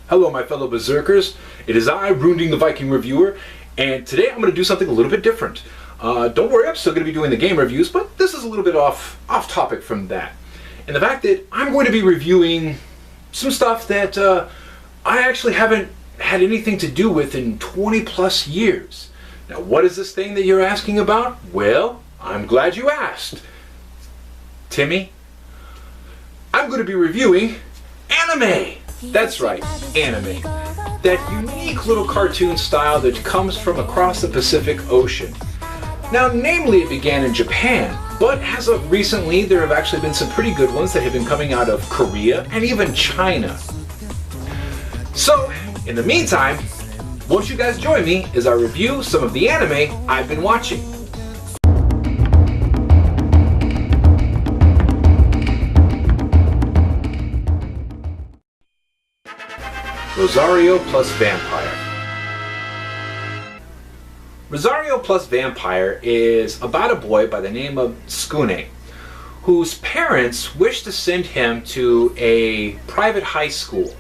Hello my fellow berserkers, it is I, Rounding the Viking Reviewer, and today I'm going to do something a little bit different. Don't worry, I'm still going to be doing the game reviews, but this is a little bit off topic from that. And the fact that I'm going to be reviewing some stuff that I actually haven't had anything to do with in 20 plus years. Now what is this thing that you're asking about? Well, I'm glad you asked. Timmy, I'm going to be reviewing anime! That's right, anime. That unique little cartoon style that comes from across the Pacific Ocean. Now, namely, it began in Japan, but as of recently, there have actually been some pretty good ones that have been coming out of Korea and even China. So, in the meantime, won't you guys join me as I review some of the anime I've been watching? Rosario plus Vampire. Rosario plus Vampire is about a boy by the name of Skune, whose parents wish to send him to a private high school.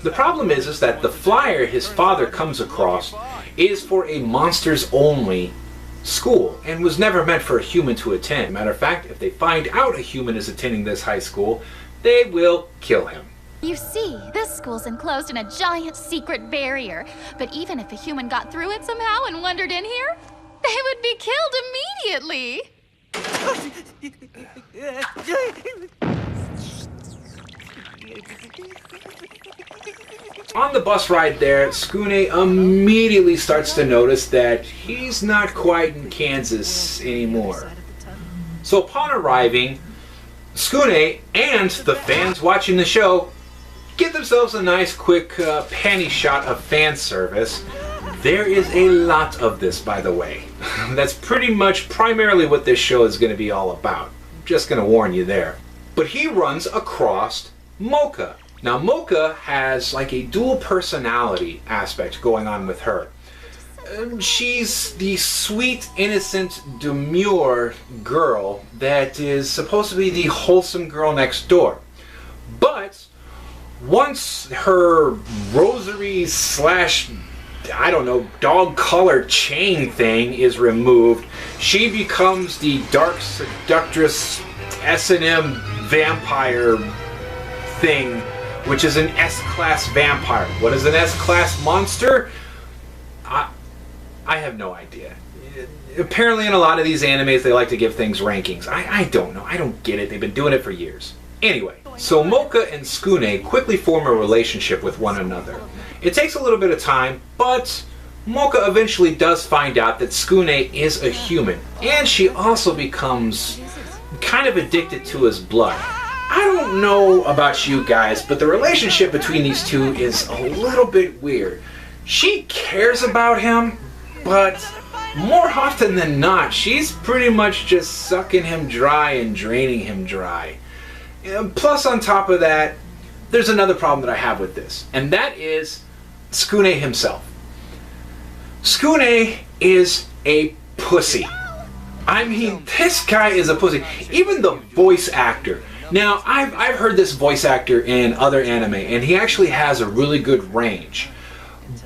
The problem is that the flyer his father comes across is for a monsters only school and was never meant for a human to attend. Matter of fact, if they find out a human is attending this high school, they will kill him. You see, this school's enclosed in a giant secret barrier, but even if a human got through it somehow and wandered in here, they would be killed immediately. On the bus ride there, Skune immediately starts to notice that he's not quite in Kansas anymore. So upon arriving, Skune and the fans watching the show give themselves a nice quick panty shot of fan service. There is a lot of this, by the way. That's pretty much primarily what this show is going to be all about. Just going to warn you there. But he runs across Mocha. Now Mocha has like a dual personality aspect going on with her. She's the sweet, innocent, demure girl that is supposed to be the wholesome girl next door. But once her rosary slash, I don't know, dog collar chain thing is removed, she becomes the dark seductress S&M vampire thing, which is an S-class vampire. What is an S-class monster? I have no idea. Apparently in a lot of these animes they like to give things rankings. I don't know. I don't get it. They've been doing it for years. Anyway, so Mocha and Skune quickly form a relationship with one another. It takes a little bit of time, but Mocha eventually does find out that Skune is a human, and she also becomes kind of addicted to his blood. I don't know about you guys, but the relationship between these two is a little bit weird. She cares about him, but more often than not, she's pretty much just sucking him dry and draining him dry. Plus, on top of that, there's another problem that I have with this, and that is Skune himself. Skune is a pussy. I mean, this guy is a pussy. Even the voice actor. Now, I've heard this voice actor in other anime, and he actually has a really good range.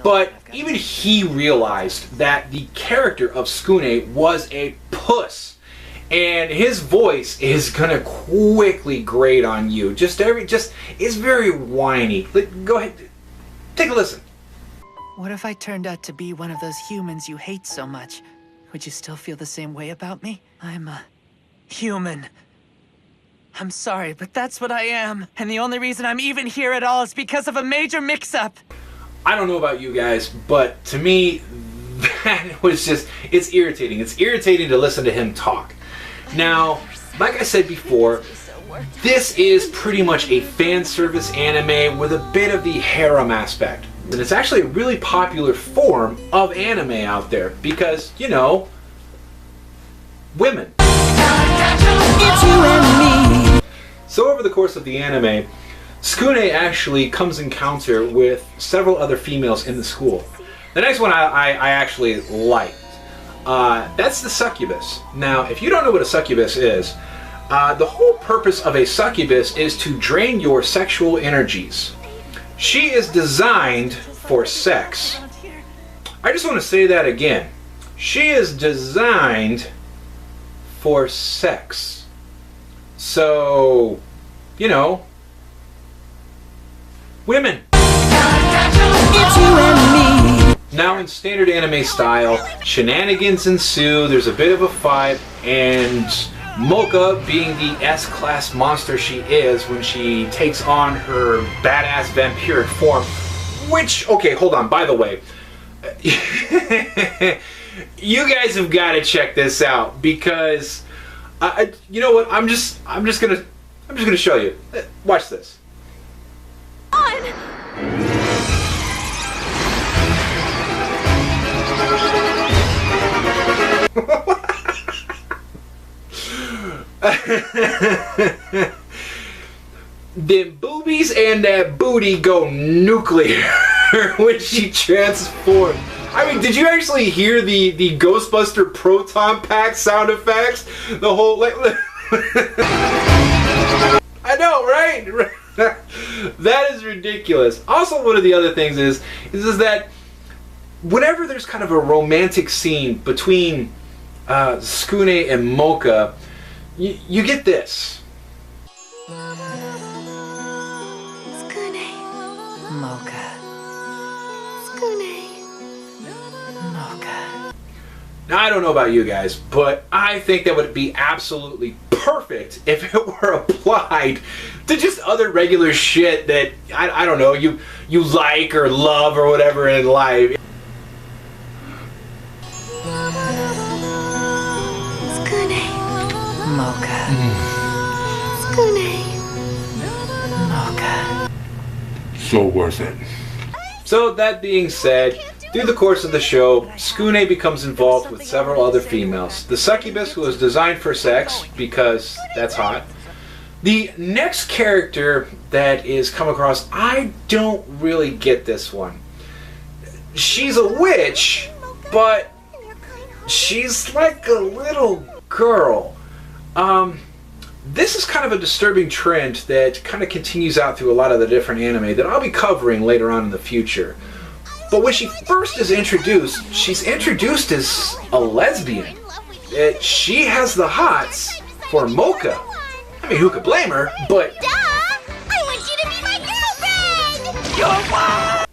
But even he realized that the character of Skune was a puss. And his voice is gonna quickly grate on you. It's very whiny. Go ahead, take a listen. What if I turned out to be one of those humans you hate so much? Would you still feel the same way about me? I'm a human. I'm sorry, but that's what I am. And the only reason I'm even here at all is because of a major mix-up. I don't know about you guys, but to me, that was just, it's irritating. It's irritating to listen to him talk. Now, like I said before, this is pretty much a fan service anime with a bit of the harem aspect. And it's actually a really popular form of anime out there because, you know, women. It's you and me. So over the course of the anime, Skune actually comes in encounter with several other females in the school. The next one I actually liked. That's the succubus. Now, if you don't know what a succubus is, the whole purpose of a succubus is to drain your sexual energies. She is designed for sex. I just want to say that again. She is designed for sex. So, you know, women. Now in standard anime style, shenanigans ensue, there's a bit of a fight, and Mocha, being the S-class monster she is when she takes on her badass vampiric form, which, okay, hold on, by the way, you guys have got to check this out, because, you know what, I'm just gonna show you. Watch this. The boobies and that booty go nuclear when she transforms. I mean, did you actually hear the Ghostbuster proton pack sound effects? The whole like I know, right? That is ridiculous. Also, one of the other things is that whenever there's kind of a romantic scene between Skune and Mocha, you get this. Skune. Mocha. Skune. Mocha. Now, I don't know about you guys, but I think that would be absolutely perfect if it were applied to just other regular shit that, I don't know, you like or love or whatever in life. Mocha. Skune. Mocha. So worth it. So that being said, through the course of the show, Skune becomes involved with several other females. The succubus, who is designed for sex, because that's hot. The next character that is come across, I don't really get this one. She's a witch, but she's like a little girl. This is kind of a disturbing trend that kind of continues out through a lot of the different anime that I'll be covering later on in the future. But when she first is introduced, she's introduced as a lesbian. She has the hots for Mocha. I mean, who could blame her, but... Duh! I want you to be my girlfriend! You're what?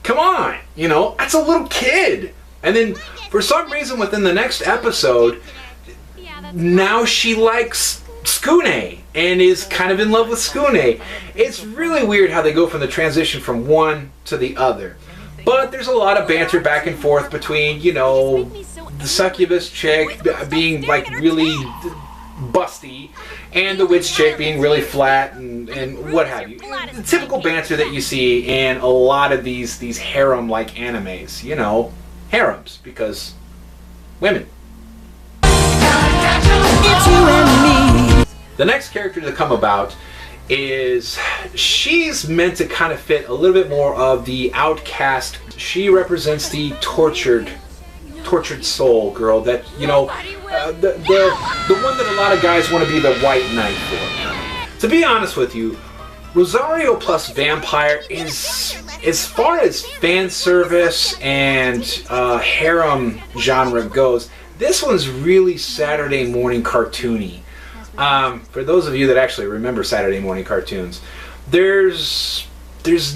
Come on, you know, that's a little kid. And then, for some reason within the next episode, now she likes Skune and is kind of in love with Skune. It's really weird how they go from the transition from one to the other. But there's a lot of banter back and forth between, you know, the succubus chick being like really busty and the witch chick being really flat and what have you. The typical banter that you see in a lot of these harem-like animes. You know, harems, because women. The next character to come about is, she's meant to kind of fit a little bit more of the outcast. She represents the tortured soul girl that, you know, the one that a lot of guys want to be the white knight for. To be honest with you, Rosario plus Vampire is, as far as fan service and harem genre goes, this one's really Saturday morning cartoony. For those of you that actually remember Saturday morning cartoons, there's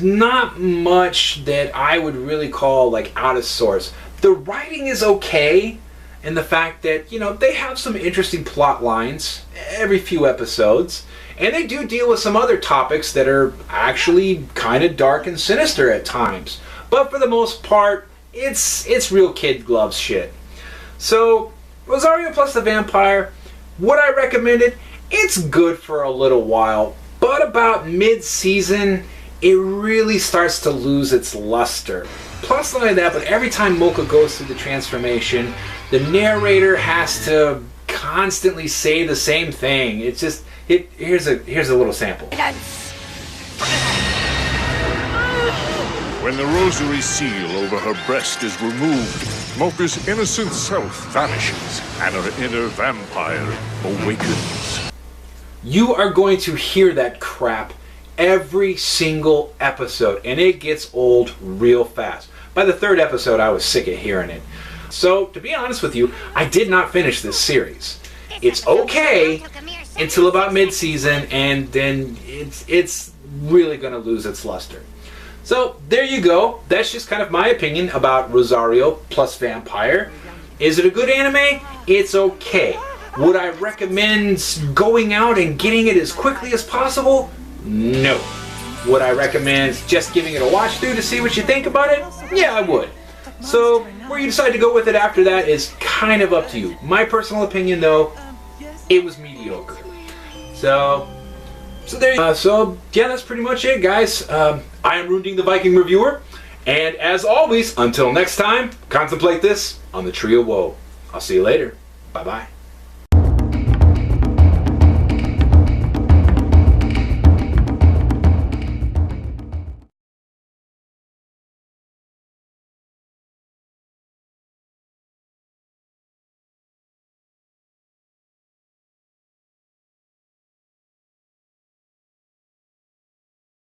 not much that I would really call like out of sorts. The writing is okay, and the fact that, you know, they have some interesting plot lines every few episodes, and they do deal with some other topics that are actually kind of dark and sinister at times. But for the most part, it's real kid gloves shit. So, Rosario plus the Vampire, would I recommend it? It's good for a little while, but about mid-season, it really starts to lose its luster. Plus, not only that, but every time Mocha goes through the transformation, the narrator has to constantly say the same thing. It's just, here's a little sample. When the rosary seal over her breast is removed, Mocha's innocent self vanishes, and her inner vampire awakens. You are going to hear that crap every single episode, and it gets old real fast. By the third episode, I was sick of hearing it. So, to be honest with you, I did not finish this series. It's okay until about mid-season, and then it's really going to lose its luster. So, there you go. That's just kind of my opinion about Rosario plus Vampire. Is it a good anime? It's okay. Would I recommend going out and getting it as quickly as possible? No. Would I recommend just giving it a watch through to see what you think about it? Yeah, I would. So, where you decide to go with it after that is kind of up to you. My personal opinion, though, it was mediocre. So there you go. So, yeah, that's pretty much it, guys. I am Runding the Viking Reviewer. And as always, until next time, contemplate this on the Tree of Woe. I'll see you later. Bye-bye.